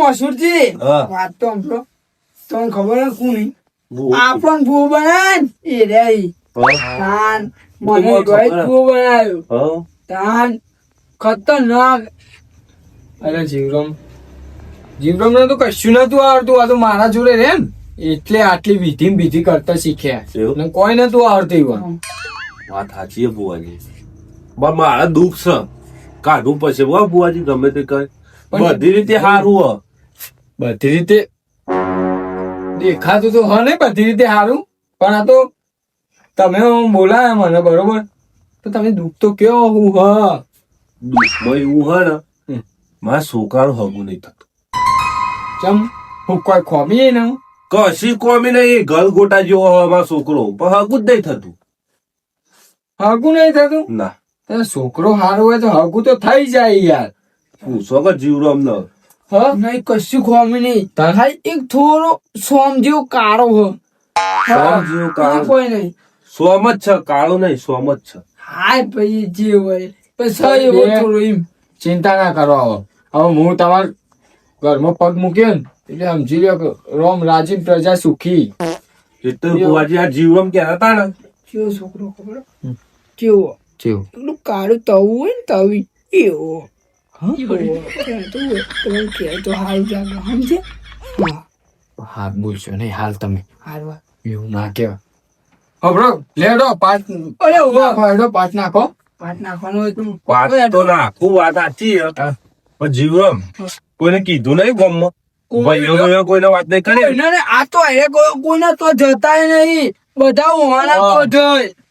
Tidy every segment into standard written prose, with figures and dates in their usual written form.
મસૂરજી વાત તો સાંભળો. તમને ખબર હે કોણ નહીં? આપણ ભૂ બનાય એ રે તાન મને ભૂ બનાવ્યું તાન ખતરનાક. અરે જીવરામ ને તો કશું નતું આવડતું. આ તો મારા જોડે રે ને એટલે આટલી વિધિ કરતા શીખ્યા. કોઈ નતું આવડતું. વાત સાચી છે બુવાજી. મારા દુઃખ છે કાઢવું પછી બુવાજી ગમે તે કરે બધી રીતે સારું. બધી રીતે દેખાતું તો હ નહીં બધી રીતે સારું. પણ આ તો તમે બોલાય મને બરોબર તો તમે દુઃખ તો કયો હું હ દુઃખમાં એવું હે ને મારા છોકરાનું હગું નહીં થતું. ચમ હું કોઈ ખોમી ને કશી કોમી નહીં. ગલ ગોટા જેવો હવે મારો છોકરો પણ હગું જ નહીં થતું. હગું નહીં થતું ના છોકરો સારો હોય તો હગું તો થઈ જાય યાર. પૂછો કે જીવરામ ન નહીં કશું ખોમી નહીં. ખાલી એક થોડો સોમ જેવો કાળો હ. સોમ જેવો કાળો કોઈ નહીં. સોમ જ છે કાળો નહીં સોમ જ છે. હાય ભાઈ જે હોય પછી એવો થોડો એમ ચિંતા ના કરો. હવે હું તમારા ઘરમાં પગ મૂક્યો ને એટલે સમજી લો કે રોમ રાજીવ પ્રજા સુખી. એટલે બુવાજી આ જીવરામ કહેતા હતા ને કેવો છોકરો ખબર કેવો પેલું કાળું તવું હોય ને તવી એવો હાથ બોલશો નહીં હાલ તમે હારવા એવું ના કેવા. હબળો લેડો પાંચ પાંચ નાખો. પાટ નાખવાનું હોય તો વાત તો નાખું વાત સાચી છે. પણ જીવરામ કોઈને કીધું નહીં ગામમાં ભાઈઓ કોઈને વાત નહીં કરી. આ તો કોઈને તો જતા નહીં બધા હોવાના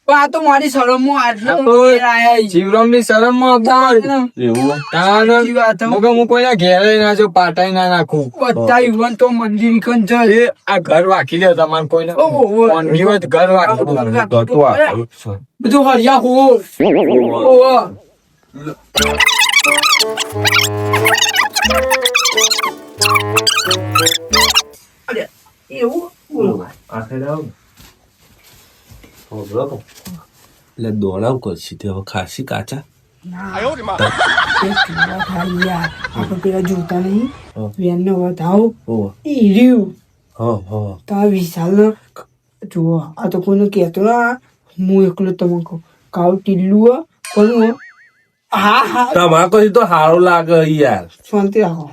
પણ આ તો મારી શરમમાં આટલું જીવરામ ની શરમ માં હું કોઈના ઘેરે ના જો પાટાઈ ના નાખું. બધા યુવાન તો મંદિર કન જાય. આ ઘર વાકી લે તમારે કોઈને ઘર વાકી બધું હરિયા હો એવું એટલે દોડાવ કરશી તે હવે ખાસી કાચા પેલા જોતા નહીં વેન ને વધાવો એ રહ્યું તા વિશાલ જુઓ આ તો કોઈને કેતો ના હું એકલો તમે કહું કાવ ટીલ્લું પણ હા હા તમારે કઈ તો સારું લાગે યાર. શાંતિ રાખો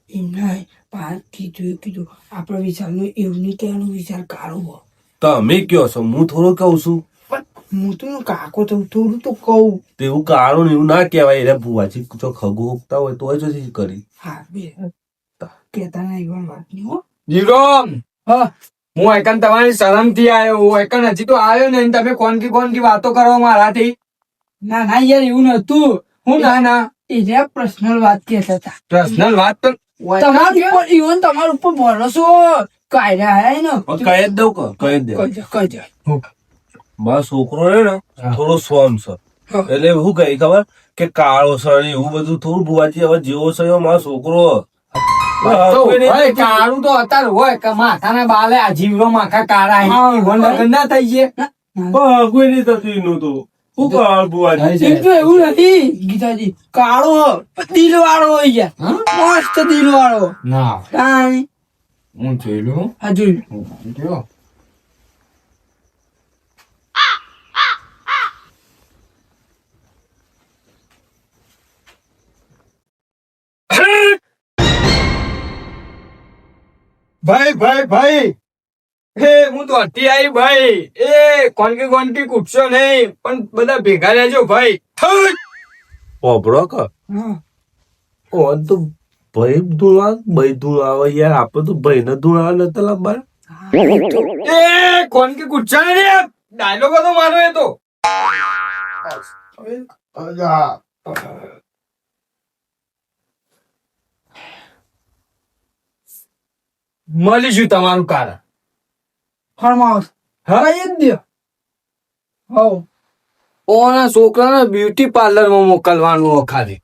એમ નહીં પાર કીધું આપણા વિશાલનું એવું નહીં કહેવાનું વિચાર કાઢવો. તમે કયો છો હું થોડું કઉ છું. હું તો કાકો તો થોડું તો કહું તેવું કાળું એવું ના કહેવાય. એટલે ભુવાજી જો ખગું ઉગતા હોય તો જ કરી. હા બે કેતા ના એવા વાત નહીં હો. જીવરામ હું એકન તમારી શરમ થી આવ્યો. એકન હજી તો આવ્યો ને તમે કોનકી વાતો કરો મારાથી. ના ના યાર એવું નતું. હું ના એ પર્સનલ વાત કહેતા હતા. પર્સનલ વાત તો તમારા ઉપર ભરોસો કાયદા હે ને કહી જ દઉં કહી દે મારો છોકરો રે ને થોડો સ્વમ છે. એટલે શું કહી ખબર કે કાળો છે એવું બધું થોડું ભુવાજી હવે જેવો છે એવો મારો છોકરો. કાળું તો અત્યારે હોય કે માથાના બાલે આ જીવરો માખા કાળા લગ્ન ના થઈ જાય. કોઈ નહીં થતું એનું તો શું કાળ ભુવાજી એવું નથી ગીતાજી. કાળો દિલ વાળો હોય ગયા મસ્ત દિલ વાળો ના કાંઈ હું જોઈ લઉં. હા જોયું ભાઈ હે હું તો હટી આવી ભાઈ. એ કોનકી કૂટશો નહીં પણ બધા ભેગા રહેજો ભાઈ. ઓભળો કે તો ભાઈ ધૂળાવે યાર. આપડે તો ભાઈ ને ધૂળાવે નતા લાવવા. એ કોનકી કૂટશો નહીં. ડાયલોગ હતો મારો એ તો. મળીશું તમારું કારણ. ફરમાવશ કઈ જ દે. હવ ઓના છોકરાને બ્યુટી પાર્લર માં મોકલવાનું ખાલી.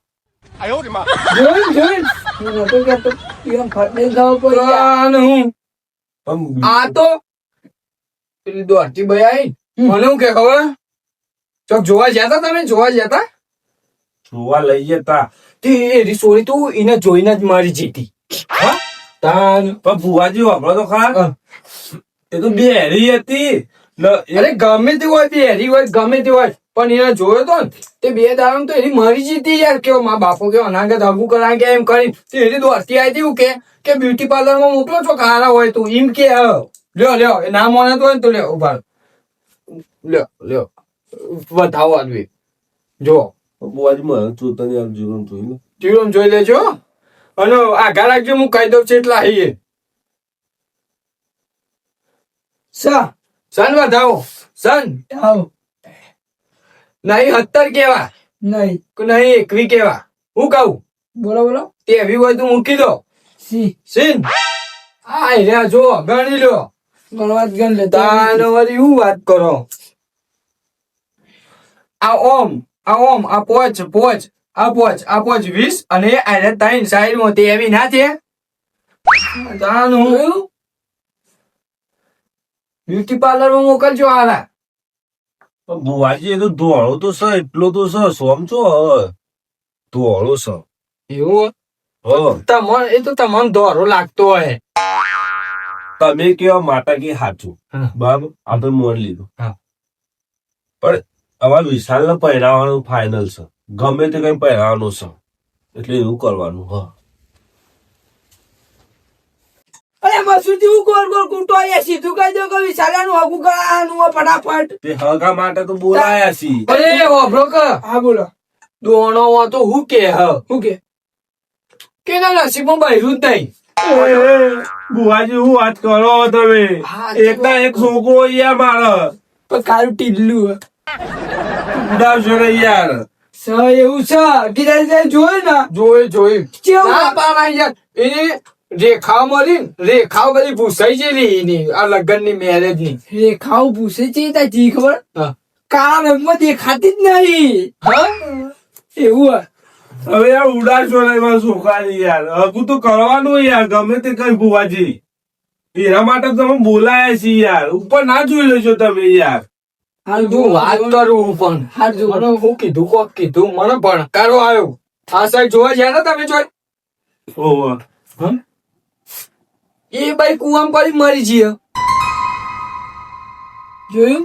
આ તો પેલી દોડતી ભાઈ આવી મને હું કે ખબર ચોક જોવા જતા તમે જોવા લઈ જતા તે સોરી તું એને જોઈને જ મારી જીતી. હા? તાન પણ ભુવાજી વાપરો તો ખરા એ તો બેરી હતી અરે ગમે તે હોય બેરી હોય ગમે તે હોય પણ એને જોયો તો ને તે 2 દાડા તો એની મરી જીતી યાર કેવો મા બાપો કેવો અનાગત હગું કરાય કે એમ કરી તે એની દોસ્તી આવી હતી કે બ્યુટી પાર્લર માં મોકલો છો હારા હોય તું એમ કે લ્યો એ ના માને તો હોય ને તો લ્યો ઉભા લ્યો બતાવો આદમી જો ભુવાજી મને ચોતની આપ જીવન જોઈ જીવન જોઈ લેજો અને આઘા રાખજો હું કહી દઉં છું એટલા હઈએ સન વધાવો સન આવો નહીં 70 કેવા નહીં નહીં 21 કેવા હું કહું બોલો તે એવી હોય તો મૂકી દો સી સીન આ રહ્યા જો ગણી લો ગણવાત ગણ લેતા તાનો વળી હું વાત કરો આ ઓમ આ પોચ આ પોચ 20 અને આ 3 સાઈડ માં તે એવી ના છે તાનું બ્યુટી પાર્લર માં મોકલજો આલા પણ ભુવાજી એ તો ધોળો તો છે એટલો તો છે સોમ છો ધોળો છે એવું હ તમને એ તો તમને દોરો લાગતો હોય તમે કેવા માતા કે સાચું હા. બરાબર આપણે મોન લીધું હા. પણ અમારે વિશાલ ને પહેરાવાનું ફાઇનલ છે ગમે તે કઈ પહેરાવાનું છે એટલે એવું કરવાનું હા અરે મસુજી હું ગોળ ગોળ કૂટો અહીંયા સીધું કહી દો કે વિશાલાનું હગું કરાવાનું હોય ફટાફટ તે હગા માટે તો બોલાયા છી અરે વાપરો કે હા બોલો દોણો માં તો હું કે હું કે ના નસીબમાં બહેરું જ નહીં ભુવાજી હું વાત કરો તમે એકના એક છોકરો યાર મારે પણ કારું ટીડલું ઉડાવશો ને યાર સ એવું છે ગિરાજ જોયું ને જોયું કેવું? ના પાના યાર એની રેખાઓ મળી ને રેખાઓ બધી ભૂસાઈ ગયેલી એની આ લગ્ન ની મેરેજ ની રેખાઓ પૂછે છે તા જી ખબર હા. કાળા રંગમાં દેખાતી જ નહીં એવું હોય. હવે યાર ઉડાડશો ને એમાં છોકરાની યાર હગું તો કરવાનું યાર ગમે તે કઈ ભુવાજી એના માટે તમે બોલાયા છીએ યાર ઉપર ના જોઈ લેજો તમે યાર હાલ તું વાત કરું પણ હાલ જો મને હું કીધું કોક કીધું મને ભણકારો આવ્યો આ સાઈડ જોવા ગયા ને તમે જોઈ ઓહો એ ભાઈ કુવામાં પડી મરી જઈએ જોયું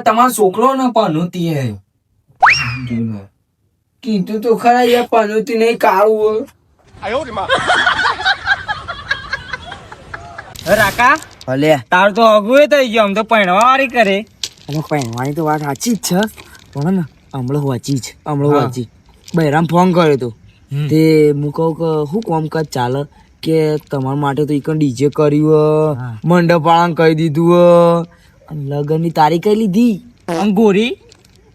તમારો છોકરો ને પનોતી હે કીધું તો ખરા યાર પનોતી નહીં કાળું રાકા ભલે તાર તો અગુએ થઈ ગયો આમ તો પૈણવારી કરે અને પહેરવાની તો વાત સાચી જ છે પણ ને હમણાં વાંચી બહેરામ ફોન કર્યો તો તે હું કહું કે શું કામકાજ ચાલે કે તમારા માટે તો એક ડીજે કર્યું મંડપ વાળાને કહી દીધું અને લગ્નની તારીખ કઈ લીધી આમ ગોરી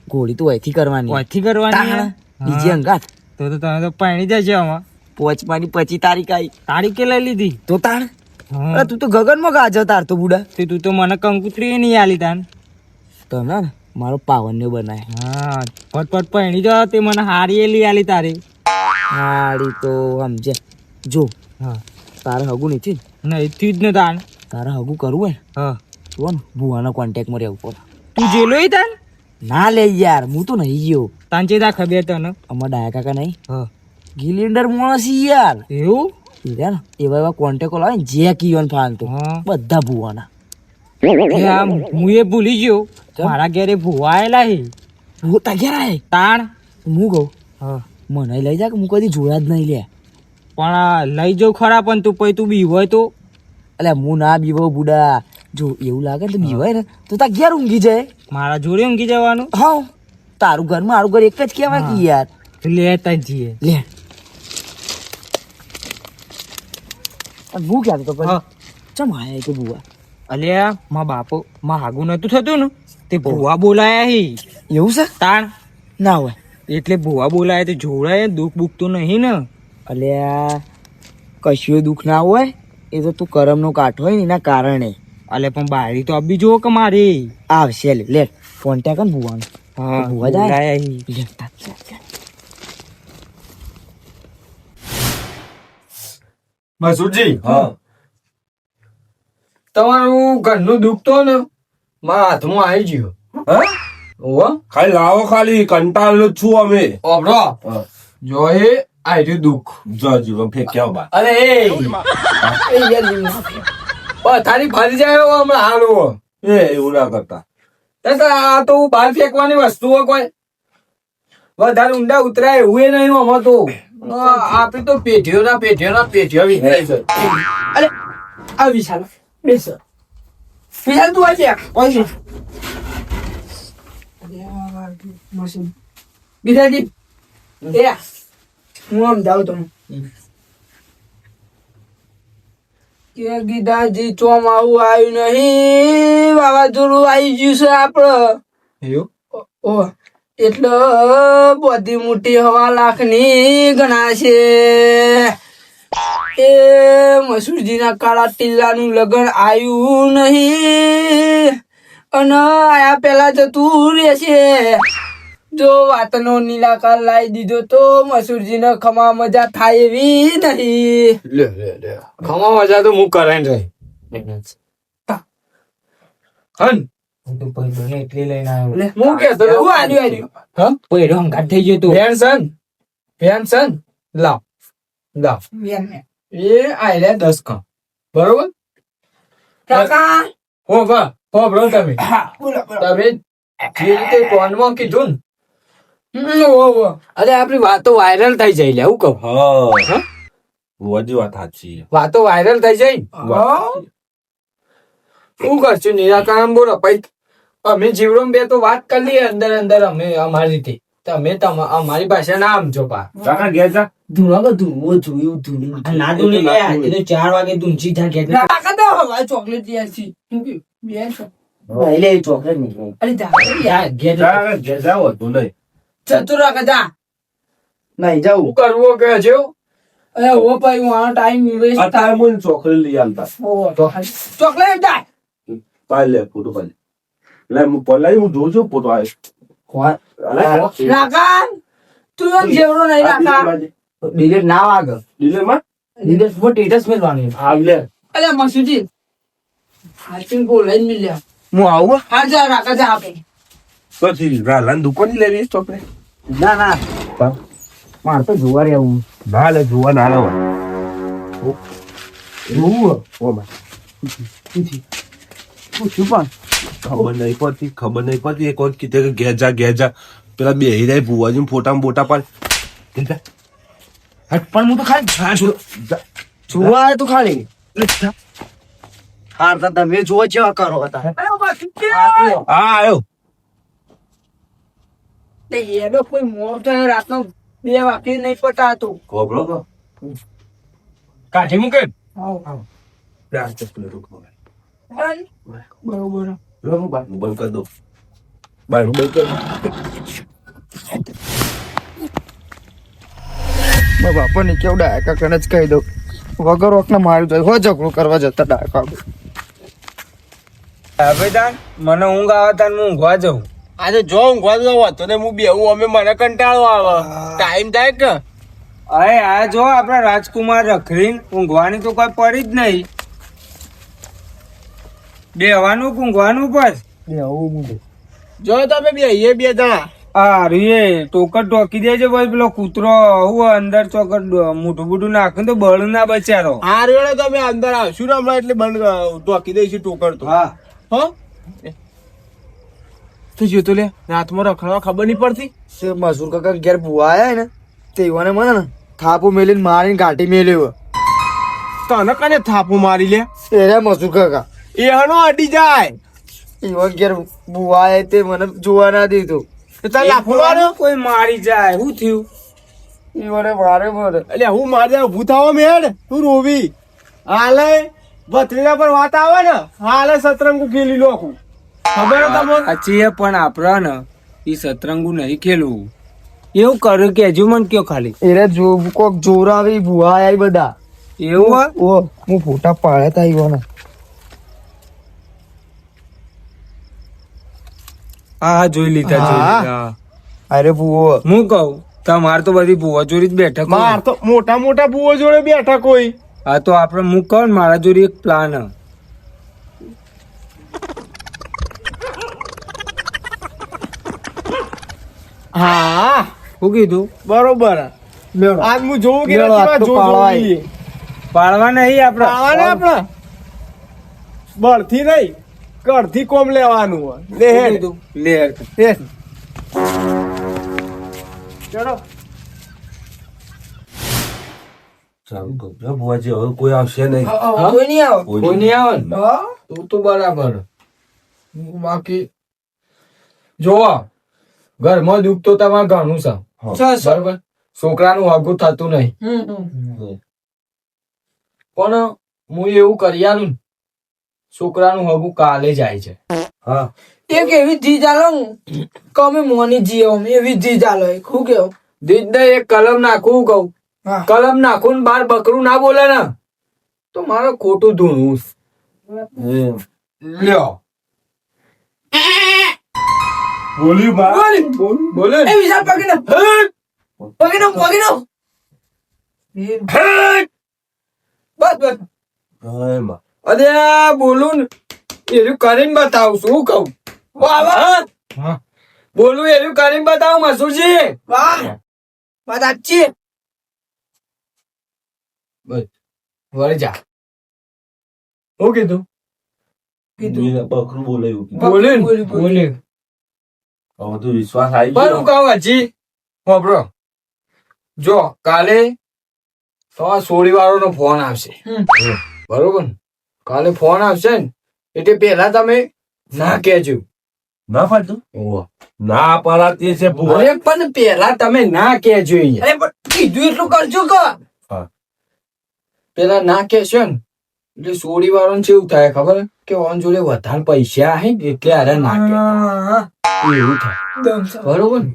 ઘોડી તો અહીંથી કરવાની ઓછી કરવાની ડીજે અંગાત તો તમે તો પૈણી જશે આમાં પોચમાની 25 તારીખ આવી તારીખે લઈ લીધી તો તાણ અરે તું તો ગગનમાં ગાજર તાર તો બુડા તે તું તો મને કંકુત્રી નહીં આલી તાન તો ને મારો પાવન બનાય હા ફટફટ પૈણી જ તે મને હારી એ લઈ આલી તારી હારી તો સમજે જો હા તારે હગું નથી ને નહીં થયું જ ને તાન તારે હગું કરવું હોય હા જો ને ભુવાના કોન્ટેક્ટમાં રહેવું પડે તું જેલો તાન ના લે યાર હું તો નહીં ગયો તાન ચેતા ખબર તને અમારા ડાયા કાકા નહીં હા ગિલિન્ડર માણસ ઈ યાર એવું એવા એવા કોન્ટેક્ટ લાવે ને જે કીવન ફાલતું હા બધા ભુવાના એ આમ હું એ ભૂલી ગયો મારા ઘરે ભૂવા આયેલા હે હું તાગ્યા રાય તાણ હું કહું હા મને લઈ જા કે હું કદી જોયા જ નહીં લે પણ આ લઈ જાઉં ખરા પણ તું પછી તું બી હોય તો એટલે હું ના બીવો બુડા જો એવું લાગે ને તો બીવાય ને તો તા ઘેર ઊંઘી જાય મારા જોડે ઊંઘી જવાનું હા તારું ઘર મારું ઘર એક જ કહેવાય કે યાર લે તઈ જઈએ લે હું કહેતો તો હા. પછી ચમ આયા કે બુવા અલ્યા મા બાપો માં હાગું નતું થતું ને તે ભૂવા બોલાયા હે એવું છે તાણ ના હોય એટલે ભૂવા બોલાયા તે જોડાય દુઃખ બુખ તો નહીં ને અલ્યા કશું દુઃખ ના હોય એ તો તું કરમનો કાઠો હોય ને એના કારણે અલે પણ બારી તો આપી જુઓ કે મારી આવશે લે કોન્ટેક્ટ કર ભુવાનો હા ભૂવા જાય બોલાયા હે. લે તા, તા, તા. મસુજી હા તમારું ઘરનું દુઃખ તો ને મારા હાથમાં આવી ગયું હા ઓહો ખાલી લાવો ખાલી કંટાળો જ છું અમે ઓબળો હા. જો એ આ રહ્યું દુઃખ. જો જીવન ફેંક્યા બા અરે એ યાર જીવ ના ફેંક. પથારી ફરી જાય એવો હમણાં હાલ એવો. એવું ના કરતા. આ તો બહાર ફેંકવાની વસ્તુઓ કોઈ વધારે ઊંડા ઉતરાય એવું એ નહીં આમાં તો. આપડી તો પેઢીઓના વિખરાય છે. અરે આ વિશાલ બેસ વિશાલ તું આ છે મશીન ગીતાજી એ હું આમ જાઉં તમે કે ગીતાજી ચોમાવું આવ્યું નહીં વાવાઝોડું આવી ગયું છે આપડે ઓ એટલે બધી મોટી હવા લાખની ગણાશે એ મસૂરજીના કાળા ટીલાનું લગન આવ્યું નહીં અને આયા પેલા જતું રહેશે જો વાતનો નિરાકાર લાવી દીધો તો મસૂરજીને ખમા મજા થાય એવી નહીં લે ખમા મજા તો હું કરાઈને રહી હન હું તો પૈડો એટલે લઈને આવ્યો. હું કહેતો હતો, હું આલ્યું હા પૈડો હંગાત થઈ ગયો તું. પેન્શન લાવ એ આયલા 10 કામ બરોબર કાકા હો વા બરો તમે તમે જે રીતે કોનમાં કીધું ને અરે આપણી વાતો વાયરલ થઈ જાય લે હું કહું હા બુવાજી વાત સાચી. વાતો વાયરલ થઈ જાય શું કરશું નિરાકરણ બોલો પૈ અમે જીવડો બે તો વાત કરી લઈએ અંદર અમે અમારી રીતે તમે અમારી પાસે ના સમજો પા કાકા ગયા જા. ના ધૂણી લે, આજે તો 4 વાગે ધૂંચી થા કે કાકા તો હવા ચોકલેટ યાસી બે છો લે ચોકલેટ નહીં. અરે જા યાર ઘેર કાકા ગયા જા હોતું નહીં. ચતુર કાકા જા નહીં જાઉં. શું કરવો કે છે અરે ઓ ભાઈ હું આ ટાઈમ વેસ્ટ અત્યારે મને ચોકલેટ લઈ આલતા. ચોકલેટ જા પાય લે ફોટો પાય લે હું પલાઈ હું જોઉં છું ફોટો આવે. કાકા તું એમ જેવડો નહીં કાકા ડિલેટ ના વાગે. ડિલેમાં ડિલેટ પર સ્ટેટસ મેલવાનું. આવ લે. અરે મસુજી હાચીન બોલાઈને મિલ્યા હું આવું. હા જા કાકા જા આપે પછી રાલાન દુકાન લેવી ચોકલેટ. ના ના મારે તો જોવા રહેવું. ના લે જોવા ના આવે. જોવું ઓ માં પૂછ્યું પણ ખબર નહીં પડતી એક વખત કીધે કે ઘેર જા પેલા બે હિરાય ભુવાજી ફોટા બોટા પાડ. હટ પણ હું તો ખાલી જોવા આવ્યો તો ખાલી. હા તો તમે જોવા જેવા કરો હતા. હા આવ્યો. એનો કોઈ મોર થયો રાતનો 2 વાગે નહીં પટાતું ખબરો તો કાઠી મૂકે પ્લાસ ચોકલેટ ખબર. બરોબર લો હું બાર બંધ કરી દઉં. બાર બંધ કરી દઉં. મારા બાપાને કેવું ડાયકા કને જ કહી દઉં વગર વખત માર્યું જાય હો ઝઘડો કરવા જતા ડાયકા હવે મને ઊંઘ આવે તાર હું ઊંઘવા જાઉં. આજે જો ઊંઘવા જવો હતો ને હું બેહું અમે મને કંટાળો આવે ટાઈમ થાય કે અરે આ જો આપડા રાજકુમાર રખડીને ઊંઘવાની તો કોઈ પડી જ નહીં. બેહવાનું કે ઊંઘવાનું બસ. જો તમે બે જણા આ રે ટોકર ઢોકી દેજો બસ પેલો કૂતરો હું અંદર ચોકર મોટું બુટું નાખે તો બળ ના બચારો. હાર વેળે તમે અંદર આવશું ને હમણાં એટલે બંધ ઢોકી દઈશું ટોકર તો. હા હો તો જોતો લે રાતમાં રખડવા ખબર નહીં પડતી. તે મસૂર કાકા ઘેર ભૂવા આયા ને તે ઈવાને મને ને થાપો મેલીને મારીને ઘાટી મેલ્યો તને કને થાપું મારી લે એરે મસૂર કાકા એ હનો અડી જાય. ઈવન ઘેર ભૂવા આયા તે મને જોવા ના દીધું તાર લાફો માર્યો કોઈ મારી જાય શું થયું? ઈવને મારે મને એટલે હું મારી ઊભું થવા મેળ તું રોવી હાલે ભત્રીના પર વાત આવે ને હાલે સતરંગુ ખેલી લોખું ખબર હે તમને. સાચી પણ આપડા ને એ સતરંગુ નહીં ખેલવું. એવું કર્યું કે હજુ મને કયો ખાલી એરે જો કોક જોર આવી ભૂવા આયા બધા એવું ઓ હું ફોટા પાડ્યા તા ઈવાને હા જોઈ લીધા. અરે ભૂવો હું કહું તમારે તો બધી ભૂવા જોડી જ બેઠક હોય. માર તો મોટા મોટા બુઓ જોડે બેઠા કોઈ. હા તો આપડે હું કહું ને મારા જોડે એક પ્લાન હે. હા શું કીધું? બરોબર. આજ હું જોઉં કે નથી વાત જોઈ. પાડવા નહીં આપડે પાડવાને આપણે બળથી નહીં કળથી કોમ લેવાનું હોય. લે હેડ. લે હેડ. ચલો ચાલુ કરજો બુવાજી, હવે કોઈ આવશે નહીં. કોઈ નહીં આવો. કોઈ નહીં આવે ને તું તો બરાબર. બાકી જો ઘરમાં દુઃખ તો તમારે ઘણું છે બરાબર. છોકરાનું વાગું થતું નહીં. પણ હું એવું કર્યાનું છોકરાનું હગું કાલે જાય છે. હા એક એવી ચીજ આલો કે અમે મોની જીએ એવી ચીજ આલો. શું કેવું? દીદ એક કલમ નાખવું કહું. કલમ નાખું ને બાર બકરું ના બોલે ને તો મારે ખોટું ધૂણવું. લ્યો બોલ્યું બા. બોલે એ વિશાલ પકડી નો. બસ બસ. હા, એમાં. અરે આ બોલું ને એનું કરીને બતાવું. શું કહું? વાહ વાહ બોલું એનું કરીને બતાવું મસુરજી. વાહ વાત સાચી. વળી જા. શું કીધું? બીજું બકરું બોલાયું. બોલે ને? બોલ્યું. બોલે. હવે તો વિશ્વાસ આવી પણ ગયો. હું કહું હજી હોભળો. જો કાલે તમારા સોળી વાળો નો ફોન આવશે. બરોબર ને? કાલે ફોન આવશે ને એટલે પેલા તમે ના કેજો. ના ફાટતું ના પરાતી છે ભુવા. અરે પણ પેલા તમે ના કેજો યાર. અરે પણ કીધું એટલું કરજો કે પેલા ના કેશો ને એટલે સોળી વાળો ને કેવું થાય ખબર હે? કે ઓન જોડે વધારે પૈસા હે ને એટલે અરે ના કે એવું થાય. બરોબર ને?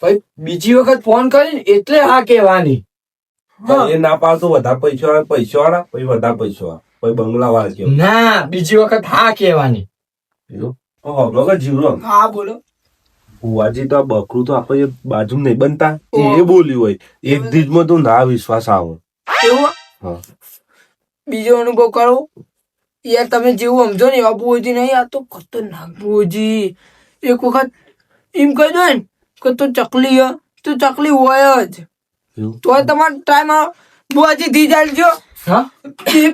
પછી બીજી વખત ફોન કરીને એટલે હા કેવાની. એ ના પાડતો વધારે પૈસા વાળા પછી વધારે પૈસા વાળા પછી બંગલા વાળા કેવું. ના બીજી વખત હા કેવાની. જીવરો હા બોલો. ભુવાજી તો આ બકરું તો આપણે બાજુ નહીં બનતા એ બોલ્યું હોય એક દીજમાં તો ના વિશ્વાસ આવે. એવું હા. બીજો અનુભવ કરો યાર. તમે જેવું સમજો ને એવા બુઓજી નહીં. આ તો ખતરનાક બુઓજી. એક વખત એમ કહી દો ને કે તો ચકલી હે તો ચકલી હોય જ. એવું? તો તમારે ટાઈમ બુઆજી ધી ચાલજો. હા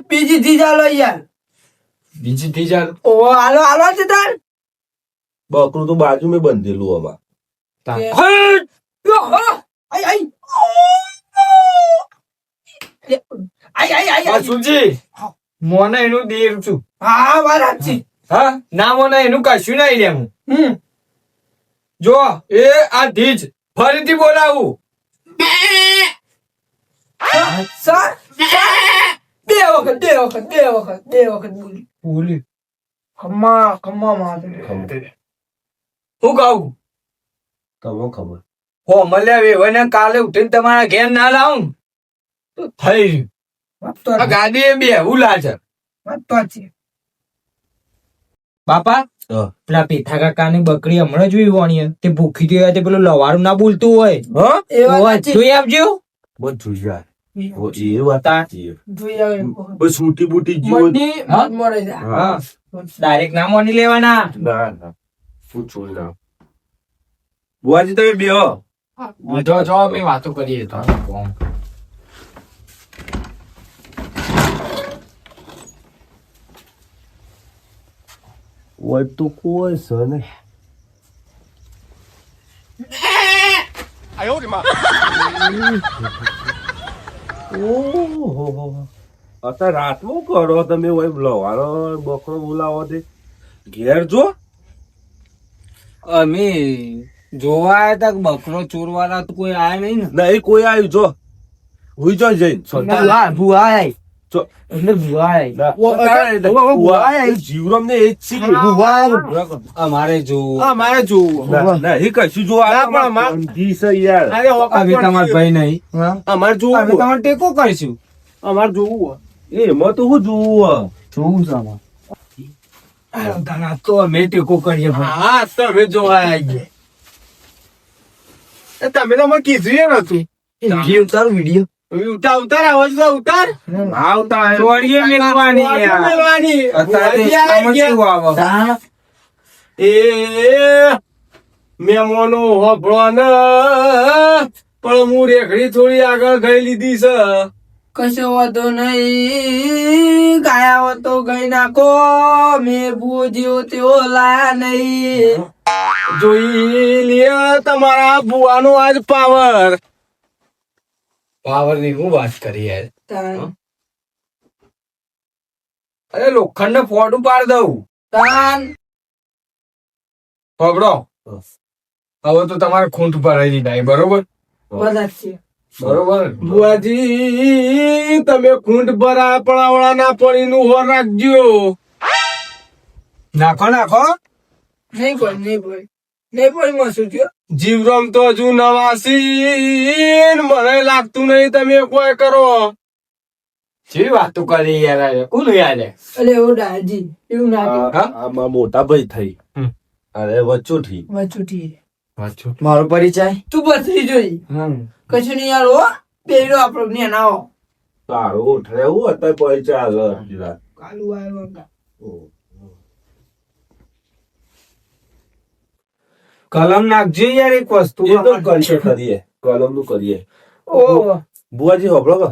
બીજી ધી ચાલો યાર. બીજી ત્રીજા ઓ હાલો હાલો છે તાર. બકરું તો બાજુ મેં બંધેલું અમાર. સુજી મોને એનું દેર છું. હા વાત સાચી. હા ના મોને એનું કશું નહીં લે હું. જો એ આ ધીજ ફરીથી બોલાવું. બે વખત બોલી. બોલી ખમ્મા માં હું કહું તમને ખબર હો મળ્યા વેવાને કાલે ઉઠીને તમારા ઘેર ના લાવું ને તો થઈ ગયું. આ ગાડી એ બેહું લાગે. બાપા હા. પેલા પેથા કાકાની બકરી હમણાં જોઈ હોવાની તે ભૂખી ગઈ હોય તે પેલું લવારું ના બોલતું હોય. એ વાત સાચી. જોઈ આપજો. બધું જાય એ વાત સાચી. જોઈ આવે બસ છૂટી બૂટી જીવો. મળે જા. હા ડાયરેક્ટ ના મોની લેવાના. ના ના પૂછું ના. બુવાજી તમે બેહો. જો અમે વાતો કરીએ તો ઓય તો કોઈ છે ને. ઓહો અત્યારે રાતમાં કરો તમે ઓય લવારો બકરો બોલાવો તે ઘેર જો. અમે જોવા આવ્યા તા બકરો ચોરવાળા તો કોઈ આયા નહીં ને. નહીં કોઈ આવ્યું જો હુઈ જો જઈને ભુઆ જો. એટલે ભુઆ જીવરમ ને એ જ શીખ્યું. અમારે જોવું. મારે જોવું. ના ના એ કશું જો ના, પણ અમાર- યાર અમે તમારા ભાઈ નહીં. અમારે અમે જોવું તમારે ટેકો કરીશું. અમારે જોવું એમાં તો હું જોવું જોવું છે અમારે. તો અમે ટેકો કરીએ ભાઈ. હા તમે જોવા આવી તમે તો મને કીધું નથી. વિડીયો ઉતાર આવાજ તો ઉતાર. હા ઉતાર. ચોરીએ મેલવાની યાર. મેલવાની. અત્યારે આમાં શું આવે? એ મહેમાનો હોભળો ને પણ હું રેખડી થોડી આગળ ગઈ લીધી છે. કશો વાંધો નહીં, ગાયા હો તો ગઈ નાખો, મેં ભૂવો જેવો તેવો લાયા નહીં. જોઈ લે તમારા બુવાનો આજ પાવર. પાવર ની હું વાત કરી યાર. તાન અરે લોખંડ ને ફોટું પાડ દઉં. તાન પકડો. હવે તો તમારે ખૂંટ ભરાઈ દીધા એ બરોબર બધા જ છે. બરોબર. બુઆજી તમે ખૂંટ ભરા પણ આવડા ના પડી નું હોર રાખજો. નાખો નાખો. નહીં કોઈ નહીં કોઈ નહીં કોઈ મસું થયો. જીવરમ તો હજુ નવાસી મને લાગતું નહીં તમે કોઈ કરો. જેવી વાતો કરી યાર. કોણ યાદ હે? અરે ઓ દાજી એવું ના કે આમાં મોટા ભાઈ થઈ અરે વચ્ચોથી વચુટી વાંચો. મારો પરિચય તું બસરી જોઈ કશું નહીં યાર. હો પેલો આપણો ને નાવો તારો ઉઠે એવું અત્યારે પૈસા હાલ કાલુ આવ્યો અંગા. કલમ નાખજો યાર એક વસ્તુ. એ તો કરીએ કલમ નું કરીએ. ઓ બુઆજી હોબળો કે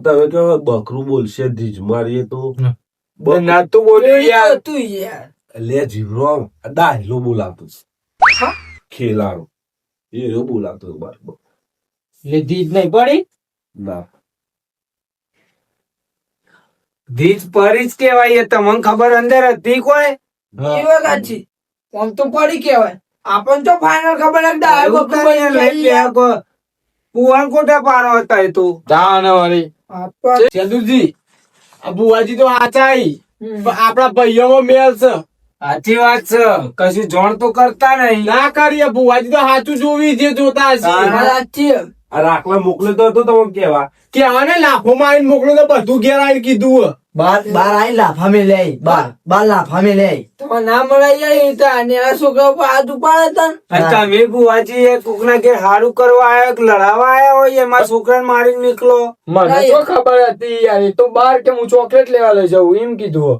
તમે કેવો બકરું બોલશે ધીજ મારીએ તો ના તો બોલ્યો યાર. તું યાર લે જીવરો ડાયલો બોલાવતો ખેલાડો એ બોલાવતો બરાબર ધીજ નહીં પડી. ના ધીજ પડી જ કેવાય. તમને ખબર અંદર હતી કોઈ? એ વાત છે. આમ તો પડી કેવાય આપણ તો ફાઇનલ ખબર જ ડાયો પુવાન કોઠા પારો હતા એ તો. ચંદુજી આ બુવાજી તો આચાઈ આપડા ભાઈઓમાં મેલ છે. સાચી વાત છે. કશું જોણ તો કરતા નહીં. ના કરીએ બુવાજી તો સાચું જોવી જે જોતા હશે. આ રાખવા મોકલ્યો તો હતો તમે કેવા કેવા ને લાફો મારીને મોકલો તો બધું ઘેર આવીને કીધું. બાર આઈ લાફા મે લે બાર લાફા મે લે તમારે ના મળાઈ જાય તો આનેરા છોકરા ઉપર હાથ ઉપાડે તન. તમે બુવાજી એ કોકના ઘેર હારું કરવા આવ્યા કે લડાવા આવ્યા હોય એમાં છોકરાને મારી નીકળો. મને તો ખબર હતી યાર. એ તો બાર કે હું ચોકલેટ લેવા લઈ જાઉં એમ કીધું.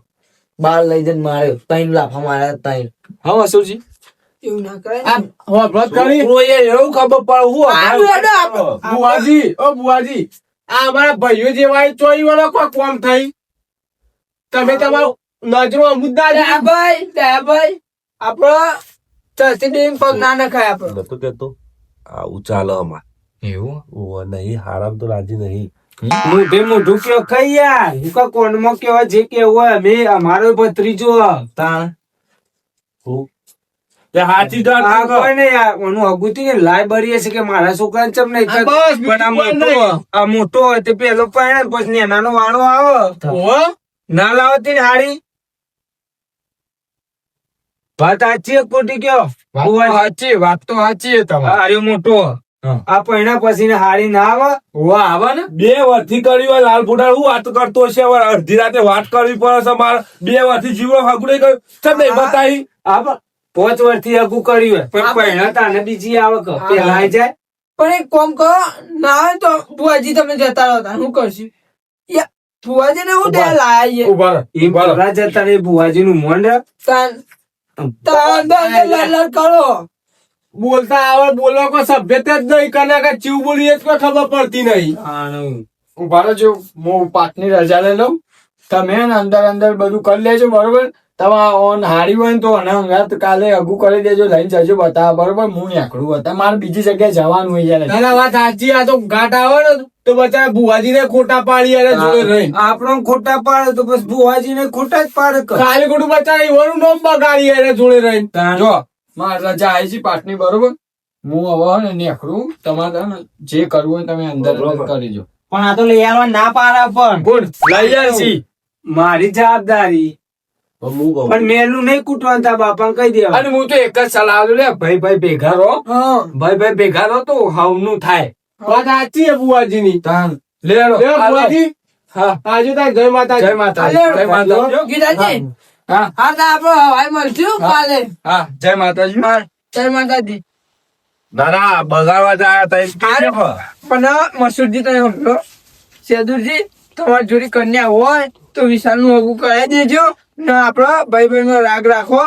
બાર લઈ જઈને માર્યો 3 લાફા માર્યા 3. હા વસુજી એવું ના કરે. એવું ખબર આડું હેડો આપણે. બુવાજી ઓ બુવાજી આ અમારા ભાઈઓ જેવા ચોઈ વાળો કોઈ કોમ થઈ. તમે તમારો નજરો મુદ્દા ભાઈ આપડે ચર્ચી ડેમ પગ ના નખાય આપડે. નતો કેતો આવું ચાલે અમાર એવું નહીં હારામ તો રાજી નહીં. મોઢે મોઢું કયો ખાઈ યાર. હું કા કોણમાં કેવા જે કેવું હોય અમે અમારો ભત્રીજો તાણ હાથી આ કોઈ ને યાર ઓનું હગુતી ને લાય બરી છે કે મારા છોકરાને ચમ નહીં થાય. પણ આ મોટો આ મોટો હોય તે પેલો પહેણે પછી નેનાનો વાળો આવે ના લાવતી ને હાડી. વાત સાચી એક ખોટી કયો? સાચી વાત તો સાચી તમારી. મોટો આ પહેણા પછી ને હાડી ના આવે આવે ને 2 વર્ષથી કરી હોય લાલ ફોટા હું વાત કરતો હશે હવે અડધી રાતે વાત કરવી પડે છે મારે 2 વર્ષથી જીવો હગુડે ગયું ચમ નહીં બતાવી. આ 5 વર્ષથી હગું કર્યું હોય પણ પહેણા તાને બીજી આવે કે પેલા આઈ જાય. પણ એક કોમ કરો ના હોય તો ભુવાજી તમે જતા રહો તાન. હું કરશું ભુવાજી ને હું ત્યાં લાયા ઉભા એ ભલા જતા રે ભુવાજી નું મોન રે. તાન કરો બોલતા આવડે બોલવા કોઈ સભ્યતા જ નહીં કને કે ચીવ બોલી એ જ કોઈ ખબર પડતી નહીં. ઉભા રહેજો હું 5 ની રજા લઈ લઉં. તમે અંદર અંદર બધું કરી લેજો બરોબર. તમારે ઓન હારી હોય ને તો અને હંગાત કાલે અગુ કરી દેજો લઈને જજો બતાવો બરોબર. હું નીકળું બતા મારે બીજી જગ્યાએ જવાનું હોય યાર. વાત સાચી. આ તો ઘાટ આવે ને તો બચારા ભુવાજી ને ખોટા પાડી યાર જોડે રહી. આપણો ખોટા પાડે તો બસ ભુવાજી ને ખોટા જ પાડે. ખાલી ખોટું બચારા એવાનું નામ બગાડી યાર જોડે રહી. જો મારે રજા આવી છે 5 ની બરોબર. હું હવે ને નીકળું. તમારે જે કરવું હોય તમે અંદર કરીજો. પણ આ તો લઈ આવવા ના પાડે. પણ કોણ લઈ આવશી? મારી જવાબદારી. પણ મેલું નહીં કૂટવાનું તા બાપા કહી દેવા. અને હું તો એક જ સલાહ આલું લે ભાઈ ભાઈ ભેગા રહો. ભાઈ ભેગા રહો તો હવનું થાય. વાત સાચી છે બુવાજી ની. લે બુવાજી. હા આજુ તાર જય માતા. જય માતા. જય માતા. ગીતાજી હા હા તો આપડે હવાઈ મળશું કાલે. હા જય માતાજી. જય માતાજી. ના ના બગાડવા જાય પણ મસૂરજી તમે સમજો સેદુરજી તમારી જોડી કન્યા હોય તો વિશાલ નું હગું કરાવી દેજો ને આપડે ભાઈ ભાઈ નો રાગ રાખો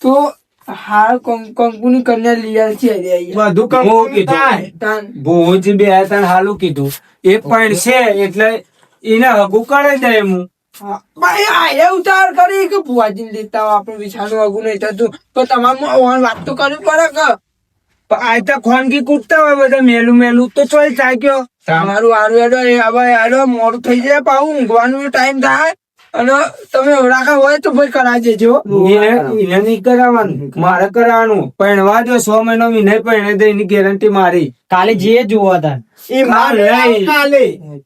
તો હાલ કંકુની કન્યા લીયા છે બધું કંકુ થાય. ભુજ બે ત્રણ હાલું કીધું એ પણ છે એટલે એને હગું કરે જાય હું. ભાઈ આ ઉતાર કરી કે ભુવાજી લેતા આવો, આપણું વિછાનું આગું નહીં થતું તો તમારે વાત તો કરવી પડે કે આ તો ખોનગી કૂદતા હોય બધા મેલું મેલું તો ચોઈ ચાક્યો. તમારું આરું હેડો હવે હેડો મોડું થઈ જાય પાછું ઊંઘવાનો ટાઈમ થાય અને તમે રાખા હોય તો ભાઈ કરાવી દેજો. એને નહીં કરાવવાનું, મારે કરાવવાનું. પરણવા દો 6 મહિનો વિનય પરણે દે એની ગેરંટી મારી. કાલે જે જોવા હતા એ કાલે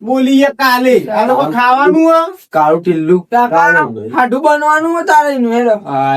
બોલીએ કાલે ખાવાનું કાળું ટીલ્લું હાડું બનવાનું તારે એનું હેડો. આ